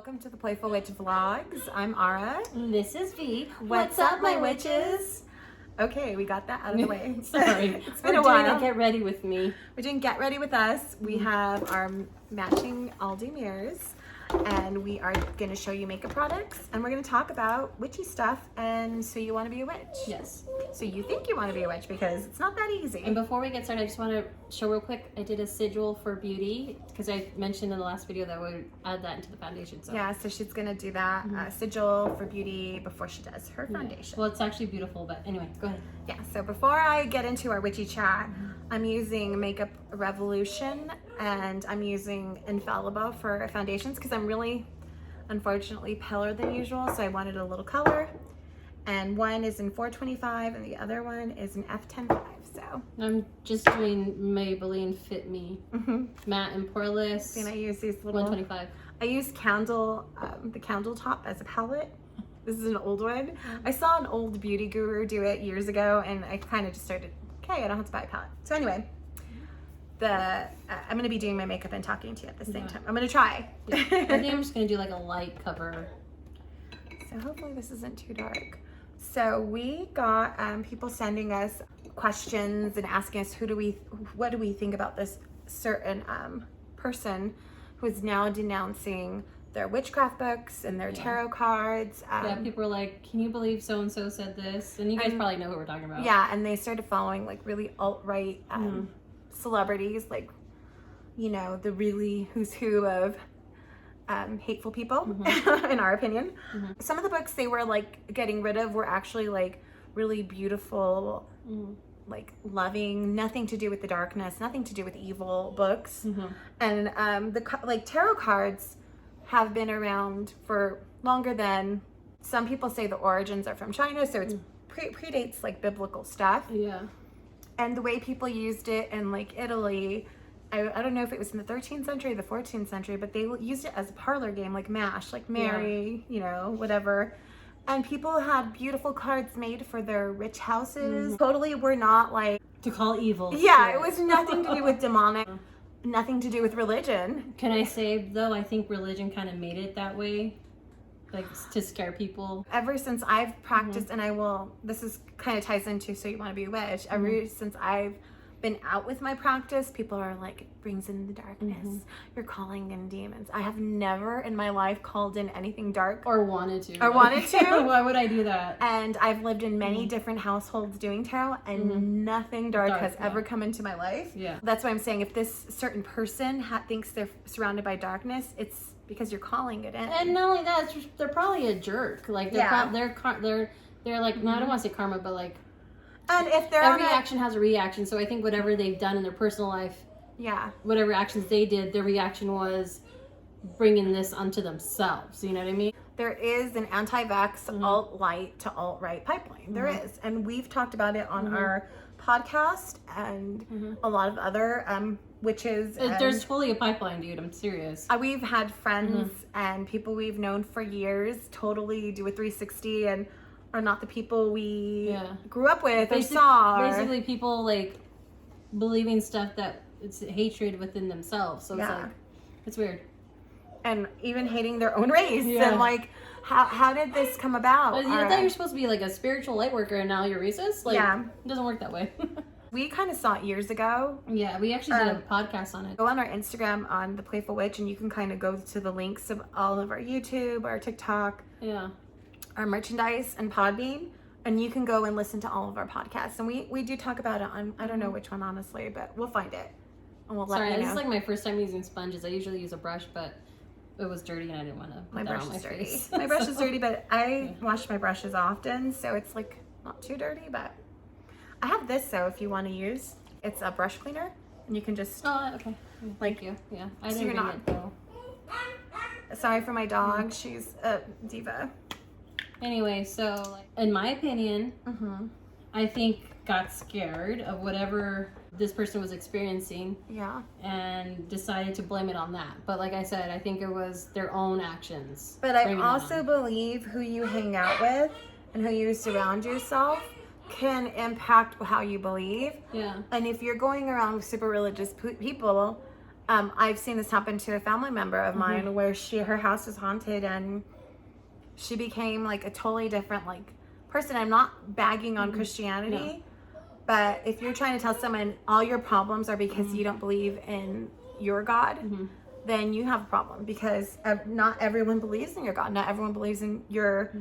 Welcome to the Playful Witch vlogs. I'm Ara. This is V. What's up, my witches? Okay, we got that out of the way. Sorry. It's been a while. Get ready with me. We're doing Get Ready With Us. We have our matching Aldi mirrors, and we are going to show you makeup products, and we're going to talk about witchy stuff, and so you want to be a witch. Yes. So you think you want to be a witch because it's not that easy. And before we get started, I just want to show real quick, I did a sigil for beauty, because I mentioned in the last video that we would add that into the foundation. So. Yeah, so she's going to do that sigil for beauty before she does her foundation. Well, it's actually beautiful, but anyway, go ahead. Yeah, so before I get into our witchy chat, I'm using Makeup Revolution and I'm using Infallible for foundations because I'm really, unfortunately, paler than usual, so I wanted a little color. And one is in 425 and the other one is in F105, so. I'm just doing Maybelline Fit Me matte and poreless. And I use these little, 125. I use candle, the candle top as a palette. This is an old one. I saw an old beauty guru do it years ago and I kind of just started, okay, I don't have to buy a palette. So anyway, I'm gonna be doing my makeup and talking to you at the same time. I'm gonna try. Yeah. I think I'm just gonna do like a light cover. So hopefully this isn't too dark. So we got people sending us questions and asking us what do we think about this certain person who is now denouncing their witchcraft books and their tarot cards. Yeah, people were like, can you believe so-and-so said this? And you guys probably know who we're talking about. Yeah, and they started following like really alt-right celebrities, like, you know, the really who's who of hateful people, in our opinion. Some of the books they were like getting rid of were actually like really beautiful, like loving, nothing to do with the darkness, nothing to do with evil books. And like tarot cards have been around for longer than some people say. The origins are from China, so it's predates like biblical stuff. Yeah. And the way people used it in like Italy, I don't know if it was in the 13th century or the 14th century, but they used it as a parlor game, like MASH, like Mary, you know, whatever. And people had beautiful cards made for their rich houses. Totally were not like... to call evil. Yeah, it was nothing to do with demonic, nothing to do with religion. Can I say, though, I think religion kind of made it that way, like to scare people. Ever since I've practiced, and this is kind of ties into So You Want to Be a Witch, ever since I've been out with my practice, people are like, it brings in the darkness. You're calling in demons. I have never in my life called in anything dark. Or wanted to. Why would I do that? And I've lived in many different households doing tarot, and nothing dark has ever come into my life. Yeah. That's why I'm saying if this certain person thinks they're surrounded by darkness, it's because you're calling it in. And not only that, they're probably a jerk. Like they're like, no, I don't want to say karma, but like, and if they're every action has a reaction. So I think whatever they've done in their personal life, whatever actions they did, their reaction was bringing this onto themselves. You know what I mean? There is an anti-vax alt-light to alt-right pipeline. There is, and we've talked about it on our podcast and a lot of other witches. There's totally a pipeline, dude. I'm serious. We've had friends and people we've known for years totally do a 360 and are not the people we grew up with or saw. Basically, people like believing stuff that it's hatred within themselves. So it's like, it's weird. And even hating their own race. And like, how did this come about? I thought you're supposed to be like a spiritual light worker and now you're racist? Like, it doesn't work that way. We kind of saw it years ago. Yeah, we actually did a podcast on it. Go on our Instagram on The Playful Witch and you can kind of go to the links of all of our YouTube, our TikTok, our merchandise and Podbean, and you can go and listen to all of our podcasts. And we do talk about it on, I don't know which one honestly, but we'll find it. And we'll let you know. This is like my first time using sponges. I usually use a brush, but it was dirty and I didn't want to put my that brush on my is dirty. face. My brush is dirty, but I wash my brushes often, so it's like not too dirty, but I have this, so if you want to use, it's a brush cleaner, and you can just... Oh, okay. Thank you. Yeah, I didn't bring it though. Sorry for my dog. She's a diva. Anyway, so like, in my opinion, I think got scared of whatever this person was experiencing. And decided to blame it on that. But like I said, I think it was their own actions. But I also believe who you hang out with and who you surround yourself can impact how you believe. And if you're going around with super religious people, I've seen this happen to a family member of mine where her house is haunted and she became like a totally different like person. I'm not bagging on Christianity, but if you're trying to tell someone all your problems are because you don't believe in your God, then you have a problem, because not everyone believes in your God. Not everyone believes in your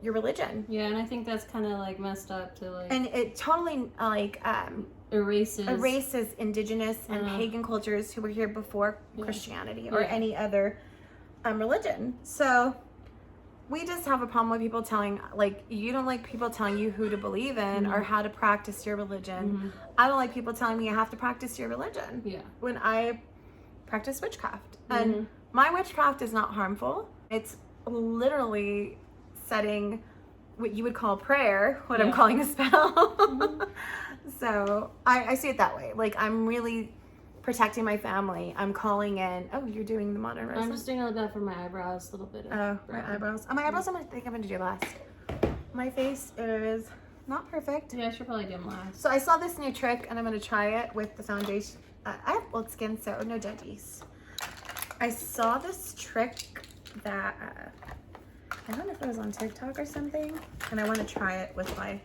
religion. Yeah, and I think that's kind of like messed up to like. And it totally like erases indigenous and pagan cultures who were here before Christianity or any other religion. So we just have a problem with people telling, like, you don't like people telling you who to believe in or how to practice your religion. I don't like people telling me I have to practice your religion. Yeah. When I practice witchcraft. And my witchcraft is not harmful. It's literally setting what you would call prayer, what I'm calling a spell. So I see it that way. Like, I'm really protecting my family. I'm calling in. Oh, you're doing the modern resin? I'm just doing a little bit for my eyebrows, a little bit of my eyebrows. My eyebrows, I think I'm going to do last. My face is not perfect. Yeah, I should probably do them last. So I saw this new trick, and I'm going to try it with the foundation. I have old skin, so no judgies. I saw this trick that, I don't know if it was on TikTok or something, and I want to try it with I'm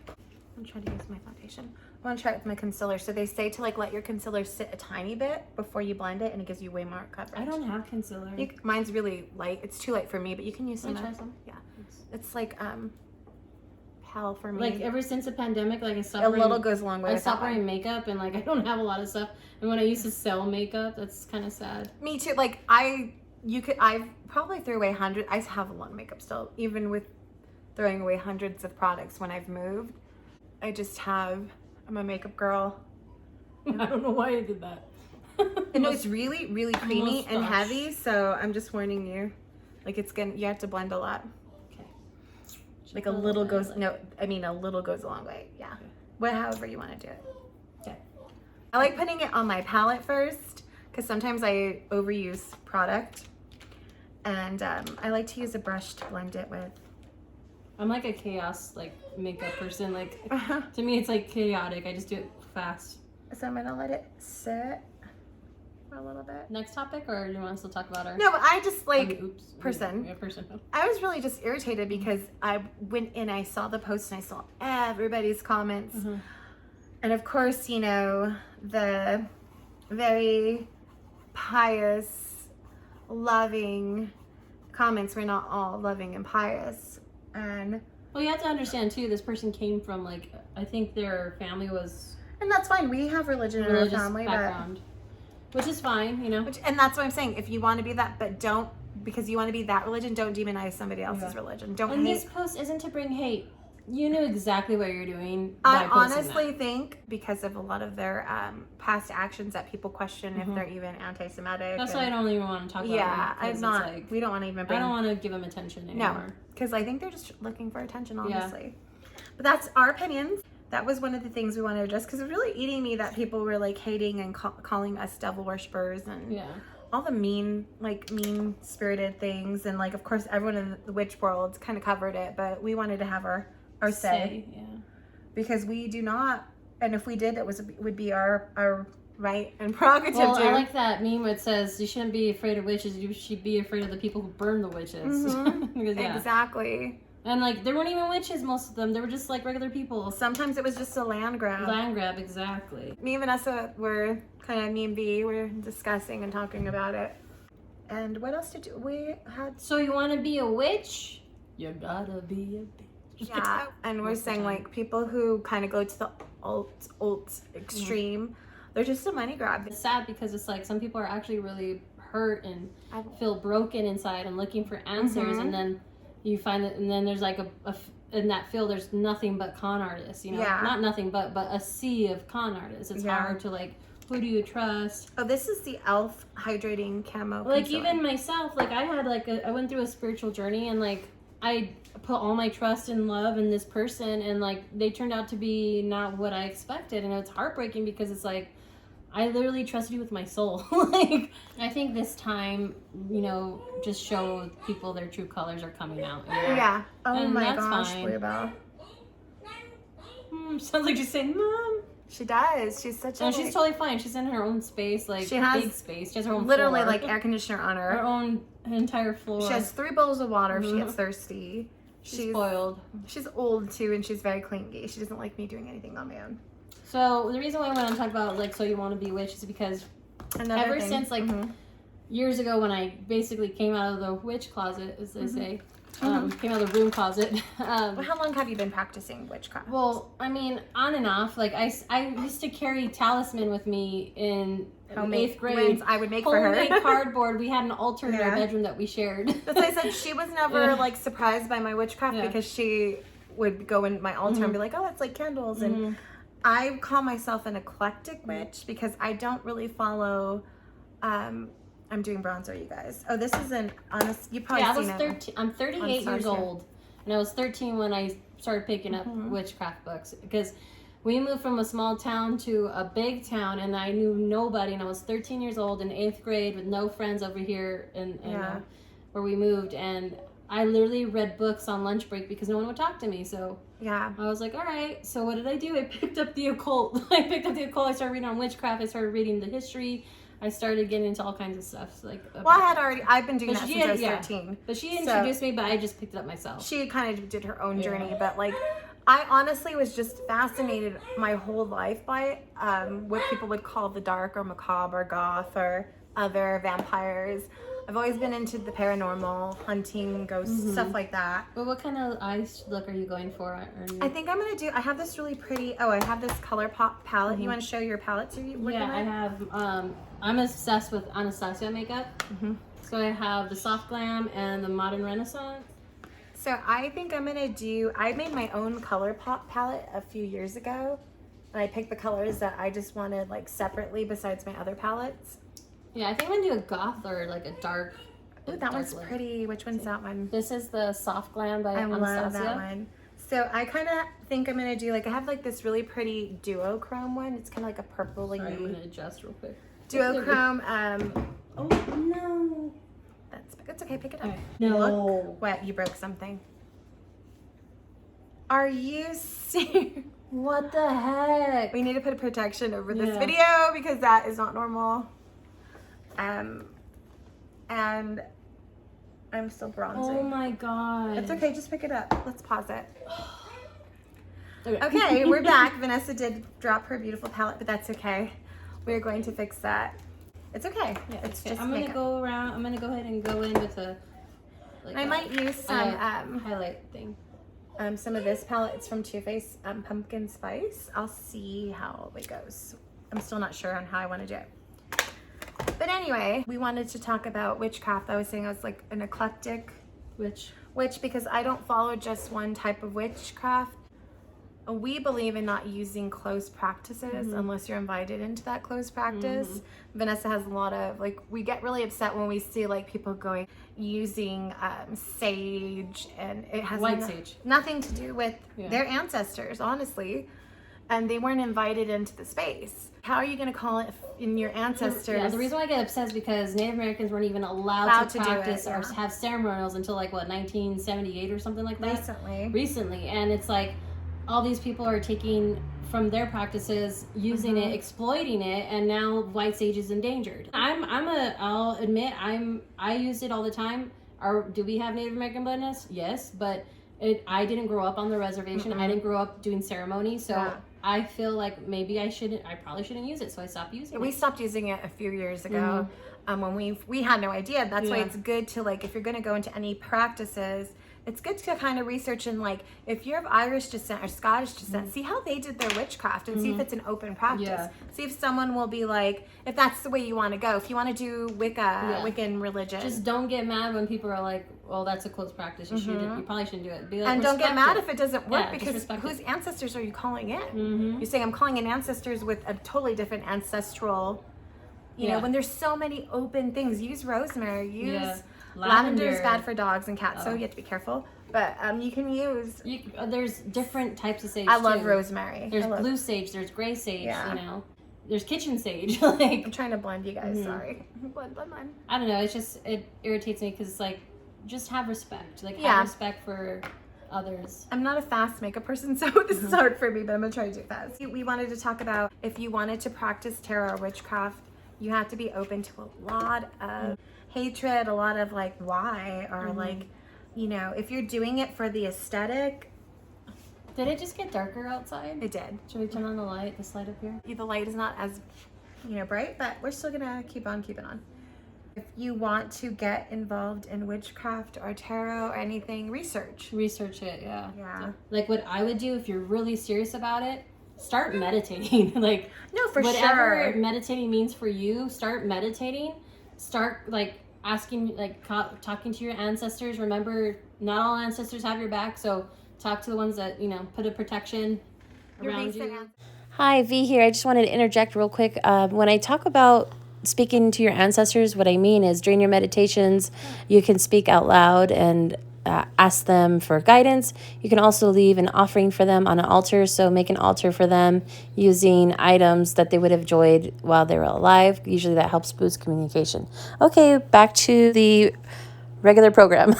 trying to use my foundation. I want to try it with my concealer. So they say to like let your concealer sit a tiny bit before you blend it, and it gives you way more coverage. I don't have concealer. Mine's really light. It's too light for me, but you can use some. Try some. Yeah, it's like hell for me. Like ever since the pandemic, like I stopped. A little goes a long way. I stopped wearing makeup, and like I don't have a lot of stuff. And when I used to sell makeup, that's kind of sad. Me too. Like I've probably threw away hundreds. I have a lot of makeup still, even with throwing away hundreds of products when I've moved. I'm a makeup girl. I don't know why I did that. And it's really, really creamy and heavy, so I'm just warning you. Like you have to blend a lot. Okay. Like a little goes a little goes a long way. Yeah. Okay. However you want to do it. Okay. I like putting it on my palette first, because sometimes I overuse product. And I like to use a brush to blend it with. I'm like a chaos like makeup person. Like to me, it's like chaotic. I just do it fast. So I'm gonna let it sit for a little bit. Next topic, or do you want us to talk about our? No, but I just like person. I was really just irritated because I went and I saw the post and I saw everybody's comments, and of course, you know, the very pious, loving comments were not all loving and pious. And well, you have to understand too, this person came from like, I think their family was, and that's fine, we have religion in our family background, which is fine, you know, and that's what I'm saying. If you want to be that, but don't, because you want to be that religion, don't demonize somebody else's religion. Don't and hate. This post isn't to bring hate. You knew exactly what you're doing. I honestly think because of a lot of their past actions that people question if they're even anti-Semitic. That's why I don't even want to talk about them. Yeah, I'm not. Like, we don't want to even bring. I don't want to give them attention anymore. No, because I think they're just looking for attention, honestly. Yeah. But that's our opinions. That was one of the things we wanted to address, because it was really eating me that people were like hating and calling us devil worshippers and all the mean-spirited things. And like, of course, everyone in the witch world kind of covered it, but we wanted to have our say, because we do not, and if we did, it would be our right and prerogative. Well, I like that meme where it says you shouldn't be afraid of witches, you should be afraid of the people who burn the witches. Because, exactly. And like, they weren't even witches, most of them. They were just like regular people. Sometimes it was just a land grab. Land grab, exactly. Me and Vanessa were me and V were discussing and talking about it. And what else did we had? So you want to be a witch? You gotta be a bitch. Yeah, and we're saying like people who kind of go to the alt extreme, they're just a money grab. It's sad because it's like some people are actually really hurt and feel broken inside and looking for answers, and then you find that, and then there's like in that field there's nothing but con artists, you know, not nothing but a sea of con artists. It's hard to like, who do you trust? Oh, this is the e.l.f. hydrating camo. Like even myself, like I had like I went through a spiritual journey, and like I put all my trust and love in this person, and like they turned out to be not what I expected, and it's heartbreaking because it's like I literally trusted you with my soul. Like I think this time, you know, just show people their true colors are coming out. You know? Yeah. Oh and my gosh, Bluebell. Sounds like she's saying, "Mom." She does. She's such a... And she's totally fine. She's in her own space, like, she has big space. She has her own literally, floor. like, air conditioner on her. Her own entire floor. She has 3 bowls of water if she gets thirsty. She's spoiled. She's old, too, and she's very clingy. She doesn't like me doing anything on my own. So, the reason why I want to talk about, like, So You Want to Be Witch is because since, like, years ago when I basically came out of the witch closet, as they say, came out of the room closet. Well, how long have you been practicing witchcraft? Well, I mean, on and off. Like, I used to carry talisman with me in homemade 8th grade. rings I would make for her. Homemade cardboard. We had an altar in our bedroom that we shared. That's why I said she was never, like, surprised by my witchcraft because she would go in my altar and be like, oh, it's like candles. And I call myself an eclectic witch because I don't really follow... I'm doing bronzer, you guys. Oh, this is an honest... You probably seen it. 13. I'm 38 years old, and I was 13 when I started picking up witchcraft books because we moved from a small town to a big town, and I knew nobody. And I was 13 years old in 8th grade with no friends over here, where we moved. And I literally read books on lunch break because no one would talk to me. So I was like, all right. So what did I do? I picked up the occult. I started reading on witchcraft. I started reading the history. I started getting into all kinds of stuff. So, like, I've been doing that since I was 13. But she introduced me, but I just picked it up myself. She kind of did her own journey, but like, I honestly was just fascinated my whole life by what people would call the dark or macabre or goth or other vampires. I've always been into the paranormal, hunting, ghosts, stuff like that. But what kind of eyes look are you going for? I think I'm going to do, I have this really pretty, I have this ColourPop palette. You want to show your palettes you're looking at? I have, I'm obsessed with Anastasia makeup. So I have the Soft Glam and the Modern Renaissance. So I think I'm going to do, I made my own ColourPop palette a few years ago. And I picked the colors that I just wanted like separately besides my other palettes. Yeah, I think I'm going to do a goth or like a dark. Ooh, that one's pretty. Which one's that one? This is the Soft Glam by Anastasia. I love that one. So I kind of think I'm going to do like, I have like this really pretty duochrome one. It's kind of like a purpley. Sorry, I'm going to adjust real quick. Duochrome. Oh, no. That's okay. Pick it up. Okay. No. Look what, you broke something. Are you serious? What the heck? We need to put a protection over this video because that is not normal. And I'm still bronzing. Oh my god. It's okay, just pick it up. Let's pause it. Okay, we're back. Vanessa did drop her beautiful palette, but that's okay. We're going to fix that. It's okay. Yeah, it's okay. just I'm gonna go around. I'm gonna go ahead and go in with a. Like I might use some highlight thing. Some of this palette. It's from Too Faced Pumpkin Spice. I'll see how it goes. I'm still not sure on how I want to do it. But anyway, we wanted to talk about witchcraft. I was saying I was like an eclectic witch because I don't follow just one type of witchcraft. We believe in not using closed practices unless you're invited into that closed practice. Vanessa has a lot of, like, we get really upset when we see like people going using sage, and it has nothing to do with their ancestors, honestly. And they weren't invited into the space. How are you going to call it in your ancestors? Yeah, the reason why I get upset is because Native Americans weren't even allowed to practice or have ceremonials until like, what, 1978 or something like that? Recently. And it's like, all these people are taking from their practices, using it, exploiting it, and now white sage is endangered. I'll admit, I use it all the time. Do we have Native American blood in us? Yes, but I didn't grow up on the reservation. I didn't grow up doing ceremonies, so I feel like maybe I probably shouldn't use it, so I stopped using it. We stopped using it a few years ago when we had no idea. That's why it's good to, like, if you're going to go into any practices, it's good to kind of research and, like, if you're of Irish descent or Scottish descent, see how they did their witchcraft and see if it's an open practice. See if someone will be like, if that's the way you want to go. If you want to do Wiccan religion. Just don't get mad when people are like, well, that's a closed practice. You probably shouldn't do it. Be like, and don't get mad if it doesn't work, because whose ancestors are you calling in? You say, I'm calling in ancestors with a totally different ancestral, you know, when there's so many open things. Use rosemary, use... Lavender is bad for dogs and cats, so you have to be careful. But you can use... there's different types of sage, I love rosemary. There's blue sage, there's gray sage, you know. There's kitchen sage. Like, I'm trying to blend you guys, sorry. Blend. I don't know, it's just, it irritates me because it's like, just have respect. Like, have respect for others. I'm not a fast makeup person, so this is hard for me, but I'm gonna try to do it fast. We wanted to talk about if you wanted to practice tarot or witchcraft, you have to be open to a lot of hatred, a lot of like why, or like, you know, if you're doing it for the aesthetic. Did it just get darker outside? It did. Should we turn on the light up here? The light is not as, you know, bright, but we're still gonna keep on keeping on. If you want to get involved in witchcraft or tarot or anything, research it. Yeah. Like what I would do if you're really serious about it, start meditating. Like, no, for whatever sure. meditating means for you, start meditating. Start like asking, like talking to your ancestors. Remember, not all ancestors have your back, so talk to the ones that, you know, put a protection around you. Hi, V here. I just wanted to interject real quick. When I talk about speaking to your ancestors, what I mean is during your meditations, you can speak out loud and ask them for guidance. You can also leave an offering for them on an altar. So make an altar for them using items that they would have enjoyed while they were alive. Usually that helps boost communication. Okay, back to the regular program.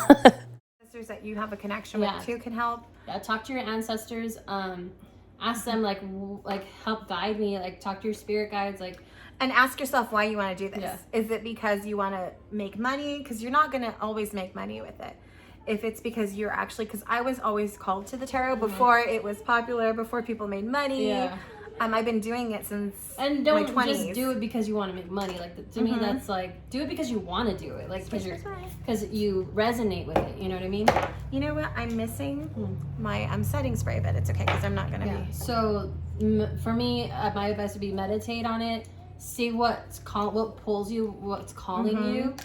Sisters that you have a connection with too can help. Yeah, talk to your ancestors. Ask them like help guide me. Like talk to your spirit guides. Like. And ask yourself why you want to do this. Yeah. Is it because you want to make money? Because you're not going to always make money with it. If it's because you're actually, because I was always called to the tarot before it was popular, before people made money. Yeah. I've been doing it since and don't my 20s. Just do it because you want to make money. Like to me, that's like do it because you want to do it. Like because you resonate with it. You know what I mean? You know what? I'm missing I'm setting spray, but it's okay because I'm not gonna be. So for me, my advice would be meditate on it. See what pulls you, what's calling you.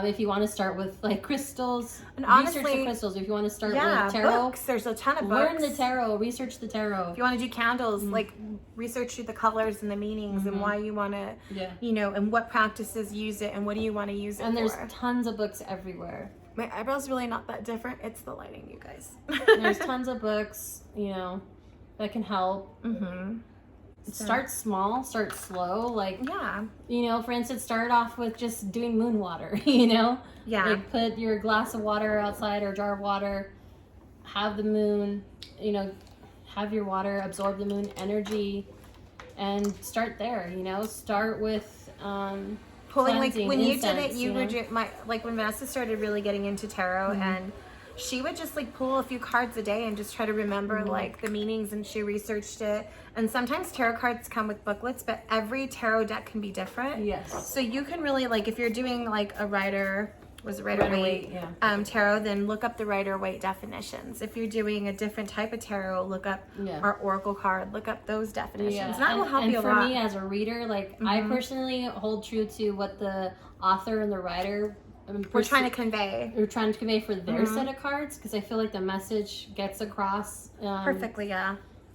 If you want to start with like crystals, and honestly, research the crystals. If you want to start with tarot, books. There's a ton of books. Learn the tarot, research the tarot. If you want to do candles, like research the colors and the meanings and why you want to, you know, and what practices use it and what do you want to use it for. And there's tons of books everywhere. My eyebrow's really not that different. It's the lighting, you guys. There's tons of books, you know, that can help. Start small, start slow. Like, you know, for instance, start off with just doing moon water, you know? Like, put your glass of water outside or jar of water, have the moon, you know, have your water absorb the moon energy, and start there, you know? Start with, pulling, like, when you did it, you were, like, when Vanessa started really getting into tarot and she would just like pull a few cards a day and just try to remember like the meanings, and she researched it. And sometimes tarot cards come with booklets, but every tarot deck can be different. Yes. So you can really, like, if you're doing like a Rider-Waite tarot, then look up the Rider-Waite definitions. If you're doing a different type of tarot, look up our Oracle card, look up those definitions. And that will help you a lot. And for me as a reader, like I personally hold true to what the author and the writer we're trying to convey for their set of cards, because I feel like the message gets across perfectly.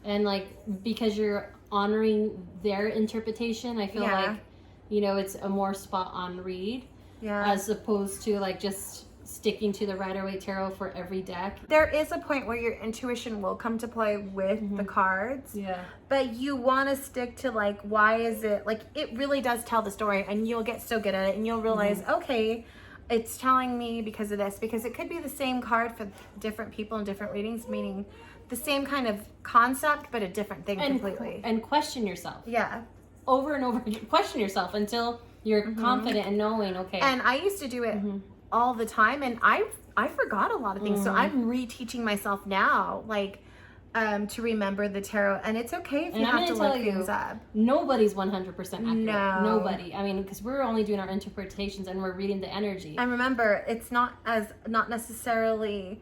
And like because you're honoring their interpretation, I feel like, you know, it's a more spot on read as opposed to like just sticking to the Rider-Waite tarot for every deck. There is a point where your intuition will come to play with the cards, but you want to stick to like, why is it, like, it really does tell the story, and you'll get so good at it and you'll realize, okay, it's telling me because of this, because it could be the same card for different people in different readings, meaning the same kind of concept, but a different thing completely. And question yourself. Yeah. Over and over, question yourself until you're confident in knowing, okay. And I used to do it all the time, and I forgot a lot of things. So I'm reteaching myself now, like, to remember the tarot, and it's okay if you have to look things up. Nobody's 100% accurate. No. Nobody. I mean, because we're only doing our interpretations and we're reading the energy. And remember, it's not necessarily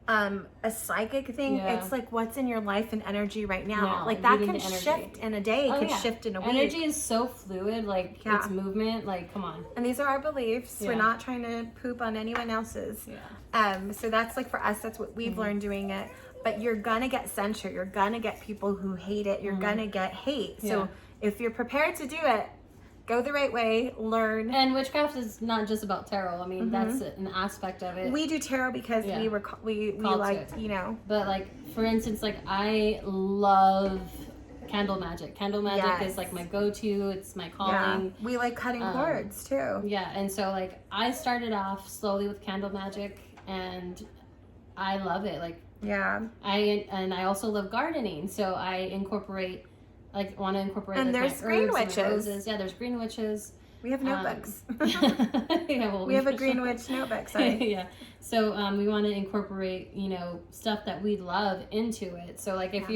a psychic thing. It's like what's in your life and energy right now. Like that can shift in a day. It could shift in a week. Energy is so fluid. Like it's movement. Like come on. And these are our beliefs. We're not trying to poop on anyone else's. So that's like for us. That's what we've learned doing it. But you're gonna get censure. You're gonna get people who hate it. You're gonna get hate. So if you're prepared to do it, go the right way, learn. And witchcraft is not just about tarot. I mean, that's an aspect of it. We do tarot because we liked, you know. But like, for instance, like I love candle magic. Candle magic is like my go-to. It's my calling. Yeah. We like cutting cords too. Yeah, and so like I started off slowly with candle magic, and I love it. Like Yeah. I also love gardening, so I want to incorporate. And like, there's my green herbs and my witches. roses. Yeah, there's green witches. We have notebooks. Yeah, well, we have a green witch notebook. Sorry. Yeah. So we want to incorporate, stuff that we love into it. So like if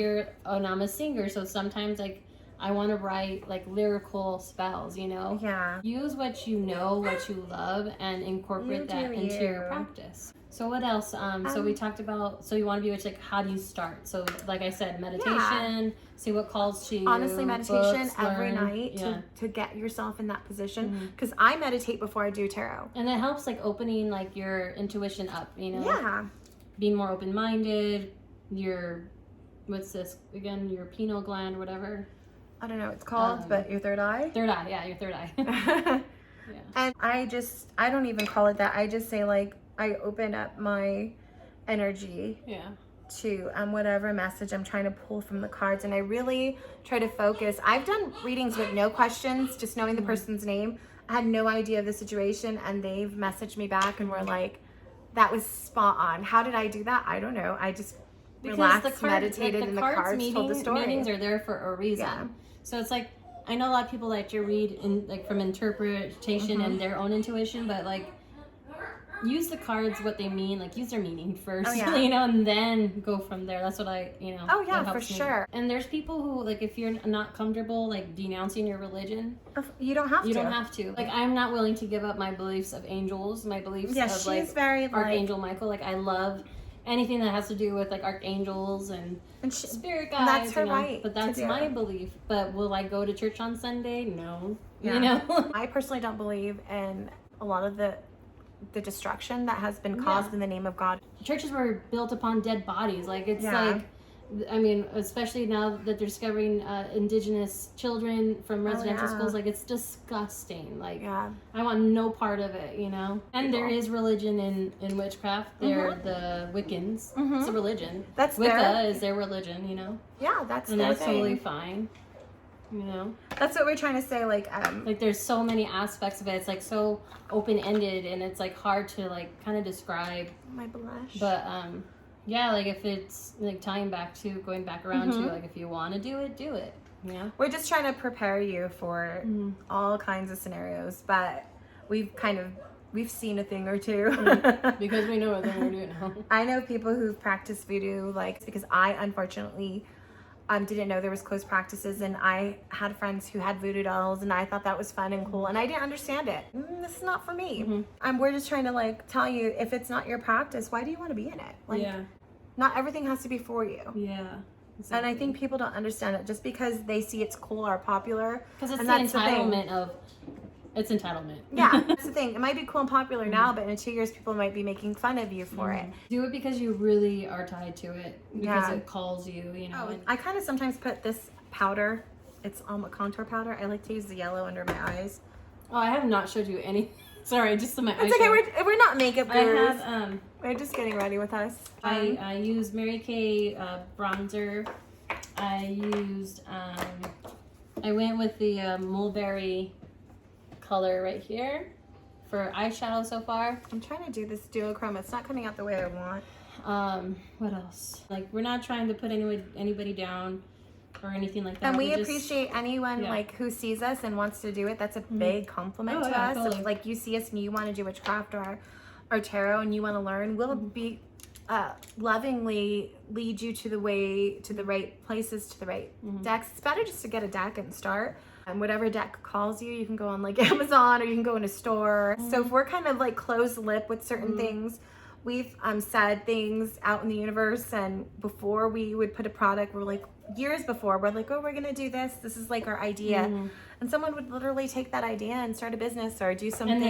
I'm a singer, so sometimes like I want to write like lyrical spells, Yeah. Use what you know, what you love, and incorporate that into your practice. So what else? So we talked about, so you want to be witch, like how do you start? So like I said, meditation, see what calls to you. Honestly, meditation books, every learn. night to get yourself in that position. Because I meditate before I do tarot. And that helps like opening like your intuition up, Yeah. Being more open-minded, what's this again, your pineal gland or whatever. I don't know what it's called, but your third eye? Third eye, yeah, your third eye. Yeah. And I don't even call it that. I just say like, I open up my energy to whatever message I'm trying to pull from the cards. And I really try to focus. I've done readings with no questions, just knowing the person's name. I had no idea of the situation, and they've messaged me back and were like, that was spot on. How did I do that? I don't know. I just relaxed, meditated, and the cards told the story. Meanings are there for a reason. Yeah. So it's like, I know a lot of people like to read in like from interpretation and their own intuition, but like use the cards what they mean, like use their meaning first, and then go from there. That's what I, Oh yeah, for sure. And there's people who like, if you're not comfortable like denouncing your religion, you don't have to. You don't have to. Like, I'm not willing to give up my beliefs of angels, my beliefs of like very Archangel Michael. Like, I love anything that has to do with like archangels and spirit guides. That's her right. But that's my belief. But will I go to church on Sunday? No. Yeah. I personally don't believe in a lot of the destruction that has been caused in the name of God. Churches were built upon dead bodies. Like, it's like, I mean, especially now that they're discovering indigenous children from residential schools, like, it's disgusting. Like, I want no part of it, And there is religion in witchcraft. They're the Wiccans. It's a religion. That's Wicca is their religion, Yeah, that's totally fine. That's what we're trying to say. Like there's so many aspects of it. It's like so open-ended, and it's like hard to like kind of describe. My blush. But yeah, like if it's like going back around to like, if you want to do it. Yeah. We're just trying to prepare you for all kinds of scenarios, but we've seen a thing or two. Because we know a thing or two now. I know people who've practiced voodoo, like, because I unfortunately didn't know there was closed practices, and I had friends who had voodoo dolls, and I thought that was fun and cool, and I didn't understand it. This is not for me. We're just trying to like tell you, if it's not your practice, why do you want to be in it? Like, not everything has to be for you. Yeah. Exactly. And I think people don't understand it just because they see it's cool or popular. Because it's the entitlement of. It's entitlement. Yeah, that's the thing. It might be cool and popular now, but in 2 years, people might be making fun of you for it. Do it because you really are tied to it. Because it calls you, I kind of sometimes put this powder. It's a contour powder. I like to use the yellow under my eyes. Oh, I have not showed you any. Sorry, just my eyes. It's okay. We're not makeup gurus. I have. We're just getting ready with us. I use Mary Kay bronzer. I used. I went with the mulberry color right here for eyeshadow so far. I'm trying to do this duochrome. It's not coming out the way I want. What else? Like, we're not trying to put anybody down or anything like that. And we appreciate anyone like who sees us and wants to do it. That's a big compliment to us. Totally. If, like, you see us and you want to do witchcraft or tarot and you want to learn, we'll be lovingly lead you to the right places, to the right decks. It's better just to get a deck and start. And whatever deck calls you, you can go on like Amazon, or you can go in a store. So if we're kind of like closed lip with certain things, we've said things out in the universe, and before we would put a product, we're like, years before, we're like, oh, we're gonna do this. This is like our idea. And someone would literally take that idea and start a business or do something.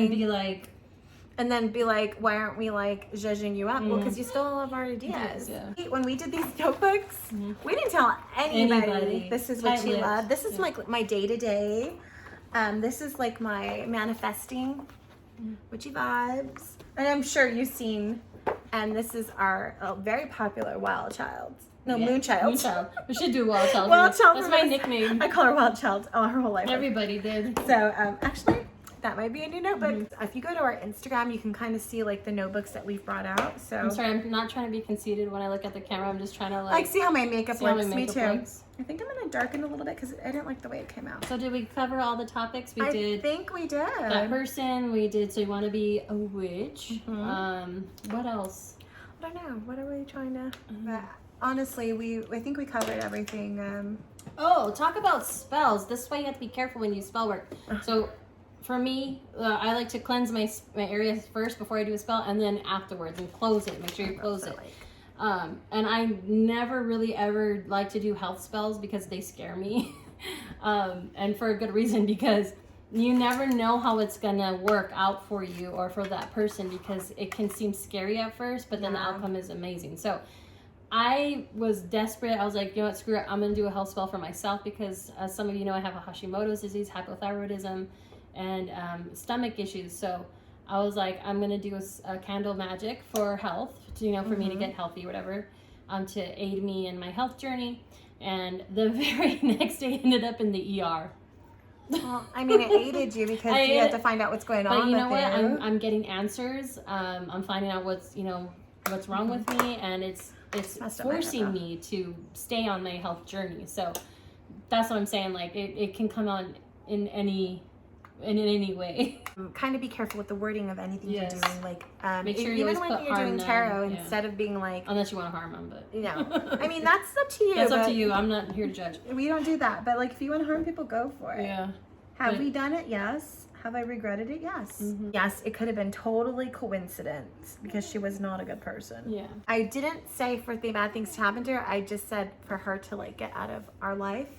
And then be like, why aren't we like zhuzhing you up? Well, because you still love our ideas. Yeah. When we did these notebooks, we didn't tell anybody. This is Witchy Life. This is my day-to-day. This is like my manifesting witchy vibes. And I'm sure you've seen, and this is our very popular wild child. No, Moonchild. Moonchild. We should do Wild Child. Wild Child. That's my nickname. I call her Wild Child her whole life. Everybody did. So, actually, that might be a new notebook. If you go to our Instagram, you can kind of see like the notebooks that we've brought out. So I'm sorry, I'm not trying to be conceited when I look at the camera. I'm just trying to like see how my makeup looks. Me too. Looks. I think I'm gonna darken a little bit because I didn't like the way it came out. So did we cover all the topics? I think we did. That person we did. So you want to be a witch. What else? I don't know. What are we trying to? But honestly, I think we covered everything. Talk about spells. This is why you have to be careful when you spell work. So for me, I like to cleanse my areas first before I do a spell, and then afterwards, and close it. Make sure you close it. And I never really ever like to do health spells because they scare me. And for a good reason, because you never know how it's gonna work out for you or for that person, because it can seem scary at first, but then the outcome is amazing. So I was desperate. I was like, you know what, screw it. I'm gonna do a health spell for myself because, as some of you know, I have a Hashimoto's disease, hypothyroidism, and stomach issues. So I was like, I'm gonna do a candle magic for health, for me to get healthy, whatever, to aid me in my health journey. And the very next day, ended up in the ER. Well, I mean, it aided you because you had to find out what's going on. But you know what? I'm getting answers. I'm finding out what's wrong with me, and it's forcing me to stay on my health journey. So that's what I'm saying. Like it can come on in any way. Kind of be careful with the wording of anything you're doing. Like, make sure even when you're doing tarot, instead of being like, unless you want to harm them, but I mean, that's up to you. That's up to you. I'm not here to judge. We don't do that. But like, if you want to harm people, go for it. Yeah. Have we done it? Yes. Have I regretted it? Yes. Yes, it could have been totally coincidence because she was not a good person. Yeah. I didn't say for the bad things to happen to her. I just said for her to like get out of our life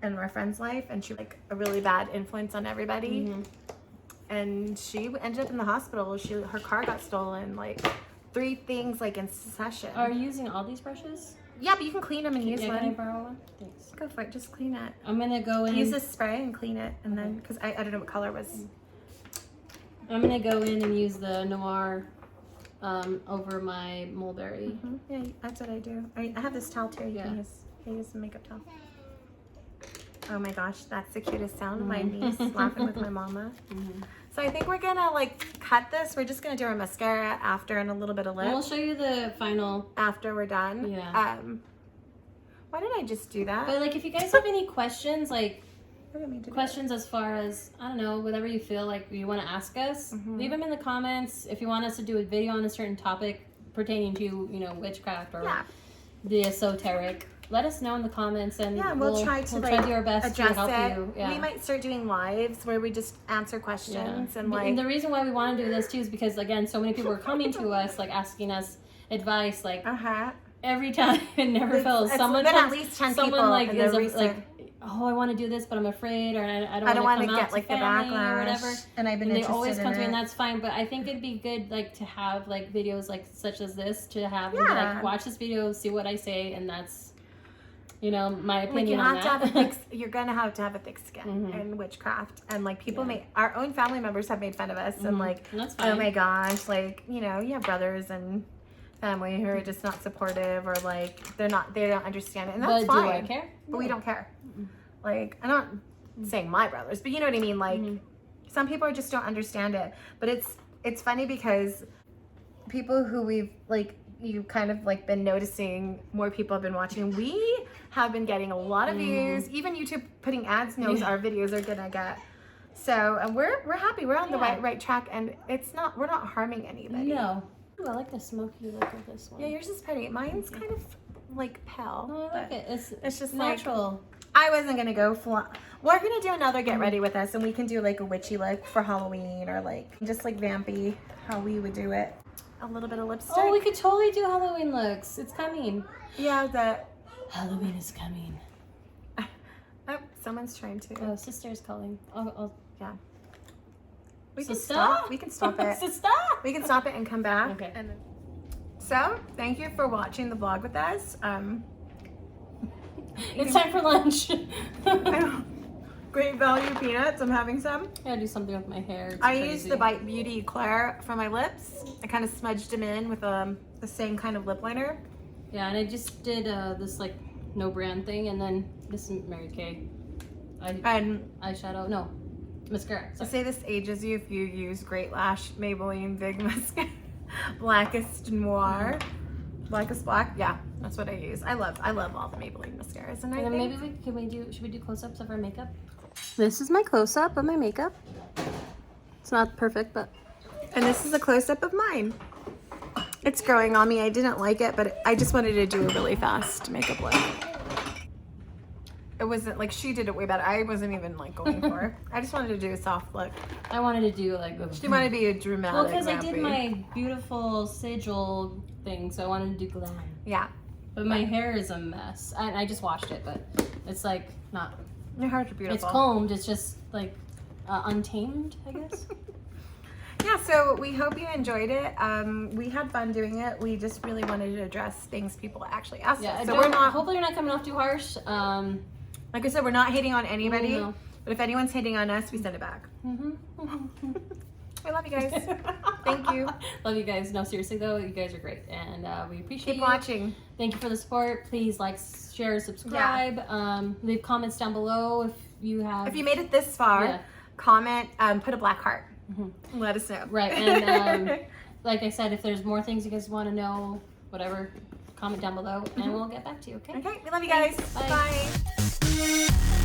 and our friend's life, and she was like a really bad influence on everybody. And she ended up in the hospital. Her car got stolen, like 3 things like in succession. Are you using all these brushes? Yeah, but you can clean them and use one. Can I borrow one? Thanks. Go for it. Just clean it. I'm gonna go in. Use this spray and clean it, and then because I don't know what color it was. I'm gonna go in and use the Noir over my mulberry. Yeah, that's what I do. I have this towel too. You can use the makeup towel. Oh my gosh, that's the cutest sound. My niece laughing with my mama. So I think we're gonna like cut this. We're just gonna do our mascara after and a little bit of lip. And we'll show you the final after we're done. Yeah. Why did I just do that? But like, if you guys have any questions, like questions as far as, I don't know, whatever you feel like you want to ask us, leave them in the comments. If you want us to do a video on a certain topic pertaining to, witchcraft or the esoteric, let us know in the comments, and we'll try to do our best to help you. Yeah. We might start doing lives where we just answer questions and like. And the reason why we want to do this too is because, again, so many people are coming to us, like asking us advice, like every time. It never fails. Someone at least 10 people like is like, oh, I want to do this, but I'm afraid, or I don't want to get like the backlash or whatever. And they always come to me, and that's fine. But I think it'd be good, like, to have like videos like such as this, to have and be like, watch this video, see what I say, and that's. My opinion on that. You're gonna have to have a thick skin in witchcraft, and like people our own family members have made fun of us, and like, oh my gosh, like you have brothers and family who are just not supportive, or like they don't understand it, and that's fine. Do I care? But we don't care. Like, I'm not saying my brothers, but you know what I mean. Like, some people just don't understand it. But it's funny because people who we've like. You kind of like been noticing more people have been watching. We have been getting a lot of views. Even YouTube putting ads knows our videos are gonna get. So and we're happy. We're on the right track, and we're not harming anybody. No. Ooh, I like the smoky look of this one. Yeah, yours is pretty. Mine's kind of like pale. Oh, I like it. It's just natural. Like, I wasn't gonna go we're gonna do another get ready with us, and we can do like a witchy look for Halloween, or like just like vampy how we would do it. A little bit of lipstick. Oh, we could totally do Halloween looks. It's coming. Yeah, Halloween is coming. Oh, someone's trying to. Oh, sister's calling. Yeah. We can stop. We can stop it. Stop. We can stop it and come back. Okay. So, thank you for watching the vlog with us. It's time for lunch. Great value peanuts. I'm having some. I gotta do something with my hair. I used the Bite Beauty Eclair for my lips. I kind of smudged them in with the same kind of lip liner. Yeah, and I just did this like no brand thing, and then this is Mary Kay. Eyeshadow. No, Mascara. I say this ages you if you use Great Lash Maybelline Big Mascara. Blackest Noir. Blackest Black. Yeah, that's what I use. I love all the Maybelline mascaras. And then maybe should we do close-ups of our makeup? This is my close-up of my makeup. It's not perfect, but. And this is a close-up of mine. It's growing on me. I didn't like it, but I just wanted to do a really fast makeup look. It wasn't like she did it way better. I wasn't even like going for it. I just wanted to do a soft look. I wanted to do like She wanted to be a dramatic. Well, because I did my beautiful sigil thing, so I wanted to do glam. Yeah. But my hair is a mess. I just washed it, but it's like not. Your hairs are beautiful. It's combed. It's just like untamed, I guess. Yeah, so we hope you enjoyed it. We had fun doing it. We just really wanted to address things people actually asked us. So hopefully you're not coming off too harsh. Like I said, we're not hating on anybody. No. But if anyone's hitting on us, we send it back. I love you guys. Thank you. Love you guys. No, seriously though, you guys are great, and we appreciate Keep watching. Thank you for the support. Please like, share, subscribe. Yeah. Leave comments down below if you have. If you made it this far, comment. Put a black heart. Let us know. Right, and like I said, if there's more things you guys want to know, whatever, comment down below, and we'll get back to you. Okay. Okay. We love you guys. Bye. Bye.